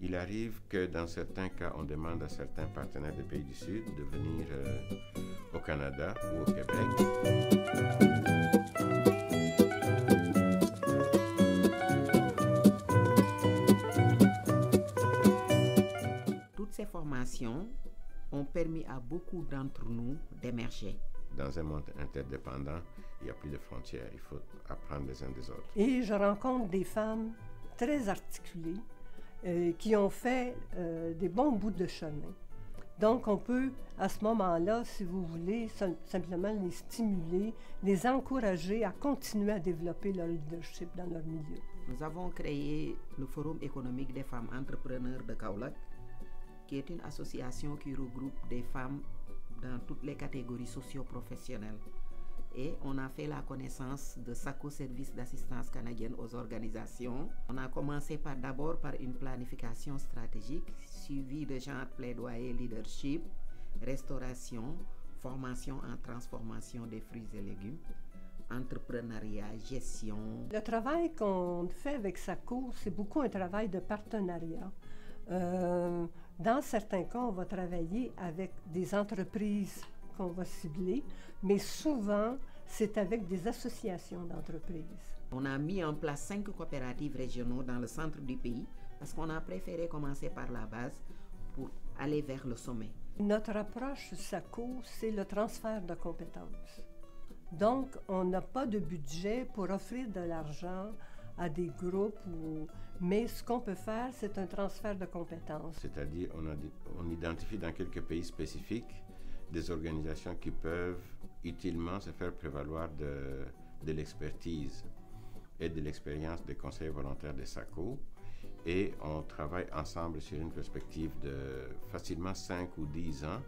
Il arrive que dans certains cas, on demande à certains partenaires des pays du Sud de venir au Canada ou au Québec. Toutes ces formations ont permis à beaucoup d'entre nous d'émerger. Dans un monde interdépendant, il n'y a plus de frontières, il faut apprendre les uns des autres. Et je rencontre des femmes très articulées qui ont fait des bons bouts de chemin. Donc on peut, à ce moment-là, si vous voulez, simplement les stimuler, les encourager à continuer à développer leur leadership dans leur milieu. Nous avons créé le Forum économique des femmes entrepreneurs de Kaolack, qui est une association qui regroupe des femmes dans toutes les catégories socio-professionnelles. Et on a fait la connaissance de SACO, Service d'assistance canadienne aux organisations. On a commencé d'abord par une planification stratégique, suivie de genre plaidoyer, leadership, restauration, formation en transformation des fruits et légumes, entrepreneuriat, gestion. Le travail qu'on fait avec SACO, c'est beaucoup un travail de partenariat. Dans certains cas, on va travailler avec des entreprises qu'on va cibler, mais souvent, c'est avec des associations d'entreprises. On a mis en place 5 coopératives régionaux dans le centre du pays parce qu'on a préféré commencer par la base pour aller vers le sommet. Notre approche SACO, c'est le transfert de compétences. Donc, on n'a pas de budget pour offrir de l'argent à des groupes, mais ce qu'on peut faire, c'est un transfert de compétences. C'est-à-dire, on identifie dans quelques pays spécifiques des organisations qui peuvent utilement se faire prévaloir de l'expertise et de l'expérience des conseils volontaires des SACO, et on travaille ensemble sur une perspective de facilement 5 ou 10 ans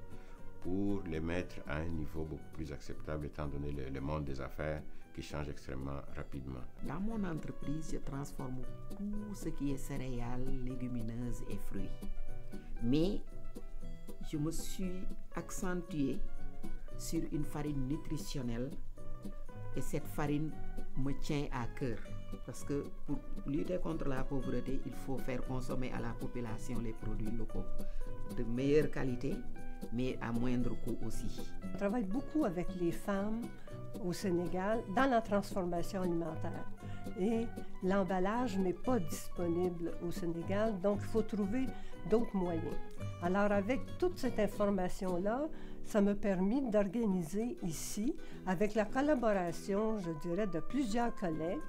pour les mettre à un niveau beaucoup plus acceptable étant donné le monde des affaires qui change extrêmement rapidement. Dans mon entreprise, je transforme tout ce qui est céréales, légumineuses et fruits. Mais je me suis accentuée sur une farine nutritionnelle et cette farine me tient à cœur parce que pour lutter contre la pauvreté, il faut faire consommer à la population les produits locaux de meilleure qualité mais à moindre coût aussi. On travaille beaucoup avec les femmes au Sénégal dans la transformation alimentaire et l'emballage n'est pas disponible au Sénégal, donc il faut trouver d'autres moyens. Alors avec toute cette information-là, ça m'a permis d'organiser ici, avec la collaboration, je dirais, de plusieurs collègues,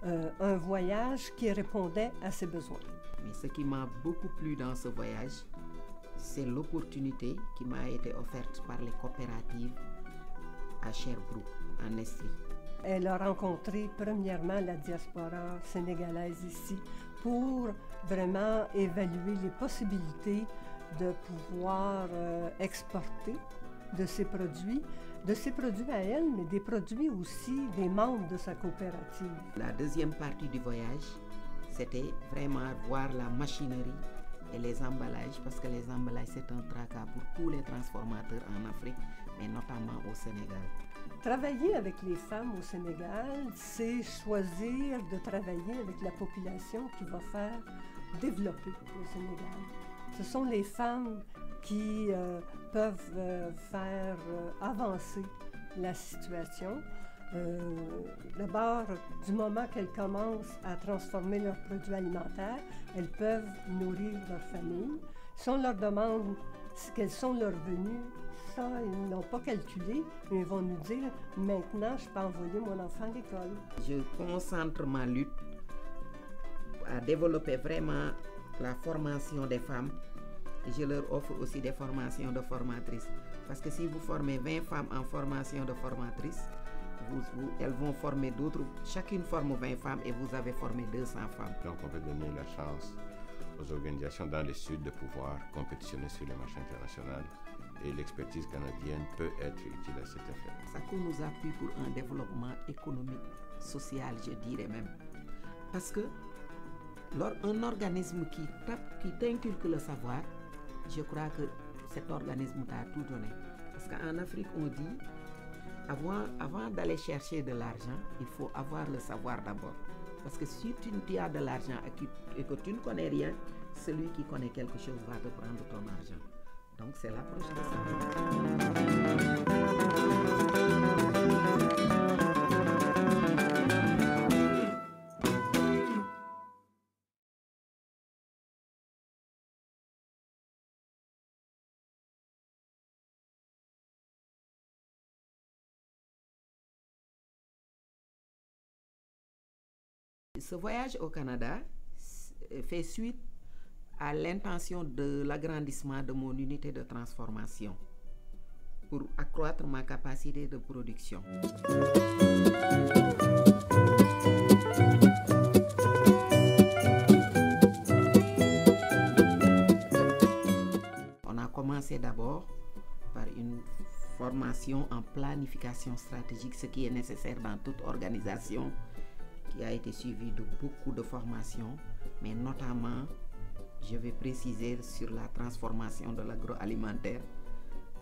un voyage qui répondait à ces besoins. Mais ce qui m'a beaucoup plu dans ce voyage, c'est l'opportunité qui m'a été offerte par les coopératives à Sherbrooke, en Estrie. Elle a rencontré premièrement la diaspora sénégalaise ici pour vraiment évaluer les possibilités de pouvoir exporter de ses produits à elle, mais des produits aussi des membres de sa coopérative. La deuxième partie du voyage, c'était vraiment voir la machinerie et les emballages, parce que les emballages, c'est un tracas pour tous les transformateurs en Afrique, mais notamment au Sénégal. Travailler avec les femmes au Sénégal, c'est choisir de travailler avec la population qui va faire développer le Sénégal. Ce sont les femmes qui peuvent faire avancer la situation. D'abord, du moment qu'elles commencent à transformer leurs produits alimentaires, elles peuvent nourrir leur famille. Si on leur demande quels sont leurs revenus, ça, ils n'ont pas calculé, mais ils vont nous dire « Maintenant, je peux envoyer mon enfant à l'école ». Je concentre ma lutte à développer vraiment la formation des femmes et je leur offre aussi des formations de formatrices. Parce que si vous formez 20 femmes en formation de formatrices, elles vont former d'autres, chacune forme 20 femmes et vous avez formé 200 femmes. Donc on veut donner la chance aux organisations dans le Sud de pouvoir compétitionner sur les marchés internationaux et l'expertise canadienne peut être utile à cet effet. SACO nous appuie pour un développement économique, social, je dirais même. Parce que un organisme qui t'inculque le savoir, je crois que cet organisme t'a tout donné. Parce qu'en Afrique, on dit, avant d'aller chercher de l'argent, il faut avoir le savoir d'abord. Parce que si tu as de l'argent et que tu ne connais rien, celui qui connaît quelque chose va te prendre ton argent. Donc c'est l'approche de ça. Ce voyage au Canada fait suite à l'intention de l'agrandissement de mon unité de transformation pour accroître ma capacité de production. On a commencé d'abord par une formation en planification stratégique, ce qui est nécessaire dans toute organisation, qui a été suivi de beaucoup de formations, mais notamment, je vais préciser sur la transformation de l'agroalimentaire,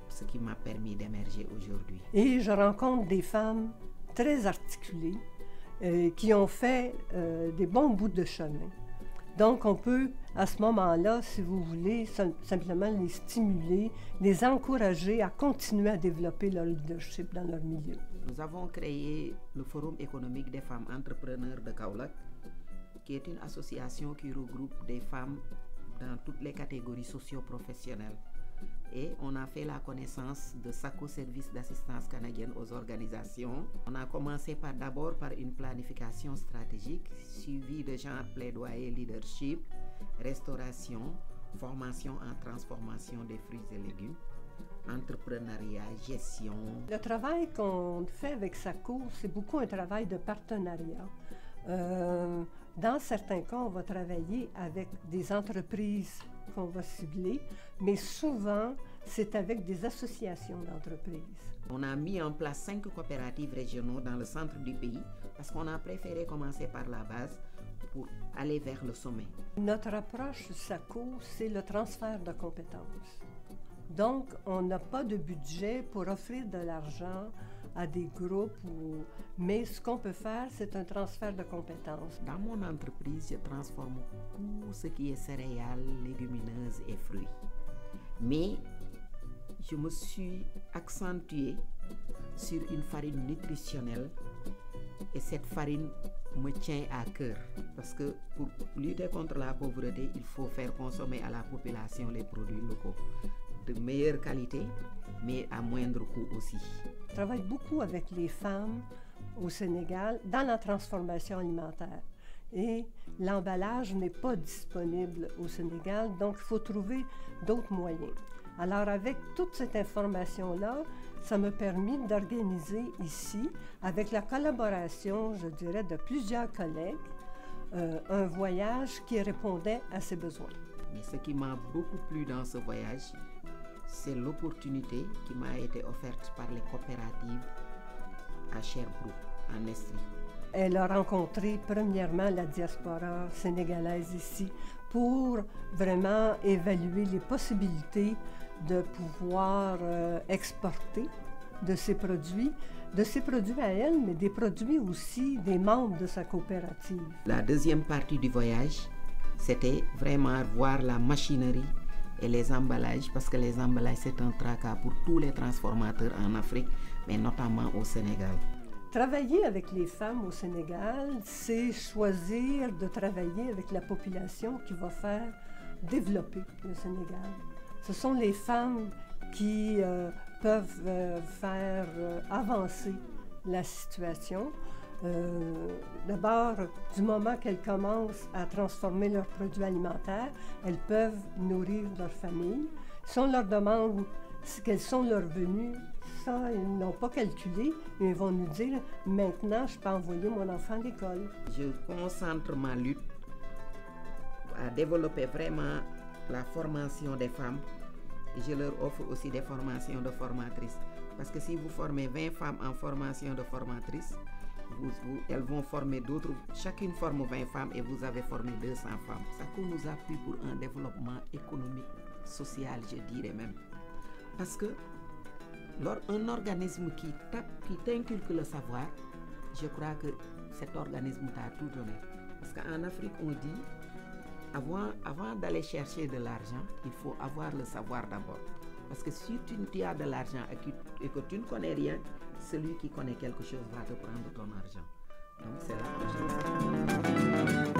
ce qui m'a permis d'émerger aujourd'hui. Et je rencontre des femmes très articulées qui ont fait des bons bouts de chemin. Donc, on peut, à ce moment-là, si vous voulez, simplement les stimuler, les encourager à continuer à développer leur leadership dans leur milieu. Nous avons créé le Forum économique des femmes entrepreneurs de Kaolack, qui est une association qui regroupe des femmes dans toutes les catégories socio-professionnelles. Et on a fait la connaissance de SACO, Service d'assistance canadienne aux organisations. On a commencé d'abord par une planification stratégique, suivie de genre plaidoyer, leadership, restauration, formation en transformation des fruits et légumes, entrepreneuriat, gestion. Le travail qu'on fait avec SACO, c'est beaucoup un travail de partenariat. Dans certains cas, on va travailler avec des entreprises qu'on va cibler, mais souvent, c'est avec des associations d'entreprises. On a mis en place 5 coopératives régionaux dans le centre du pays parce qu'on a préféré commencer par la base pour aller vers le sommet. Notre approche SACO, c'est le transfert de compétences. Donc, on n'a pas de budget pour offrir de l'argent à des groupes, mais ce qu'on peut faire, c'est un transfert de compétences. Dans mon entreprise, je transforme tout ce qui est céréales, légumineuses et fruits. Mais je me suis accentuée sur une farine nutritionnelle et cette farine me tient à cœur parce que pour lutter contre la pauvreté, il faut faire consommer à la population les produits locaux de meilleure qualité, mais à moindre coût aussi. Je travaille beaucoup avec les femmes au Sénégal dans la transformation alimentaire. Et l'emballage n'est pas disponible au Sénégal, donc il faut trouver d'autres moyens. Alors avec toute cette information-là, ça m'a permis d'organiser ici, avec la collaboration, je dirais, de plusieurs collègues, un voyage qui répondait à ces besoins. Mais ce qui m'a beaucoup plu dans ce voyage, c'est l'opportunité qui m'a été offerte par les coopératives à Sherbrooke, en Estrie. Elle a rencontré premièrement la diaspora sénégalaise ici pour vraiment évaluer les possibilités de pouvoir exporter de ses produits à elle, mais des produits aussi des membres de sa coopérative. La deuxième partie du voyage, c'était vraiment voir la machinerie et les emballages, parce que les emballages, c'est un tracas pour tous les transformateurs en Afrique, mais notamment au Sénégal. Travailler avec les femmes au Sénégal, c'est choisir de travailler avec la population qui va faire développer le Sénégal. Ce sont les femmes qui peuvent faire avancer la situation. D'abord, du moment qu'elles commencent à transformer leurs produits alimentaires, elles peuvent nourrir leur famille. Si on leur demande quels sont leurs revenus, ça, ils n'ont pas calculé, mais ils vont nous dire « Maintenant, je peux envoyer mon enfant à l'école ». Je concentre ma lutte à développer vraiment la formation des femmes et je leur offre aussi des formations de formatrices. Parce que si vous formez 20 femmes en formation de formatrices, elles vont former d'autres, chacune forme 20 femmes et vous avez formé 200 femmes. Ça nous appuie pour un développement économique, social, je dirais même. Parce que un organisme qui t'inculque le savoir, je crois que cet organisme t'a tout donné. Parce qu'en Afrique, on dit avant d'aller chercher de l'argent, il faut avoir le savoir d'abord. Parce que si tu as de l'argent et que tu ne connais rien, celui qui connaît quelque chose va te prendre ton argent. Donc c'est la prochaine.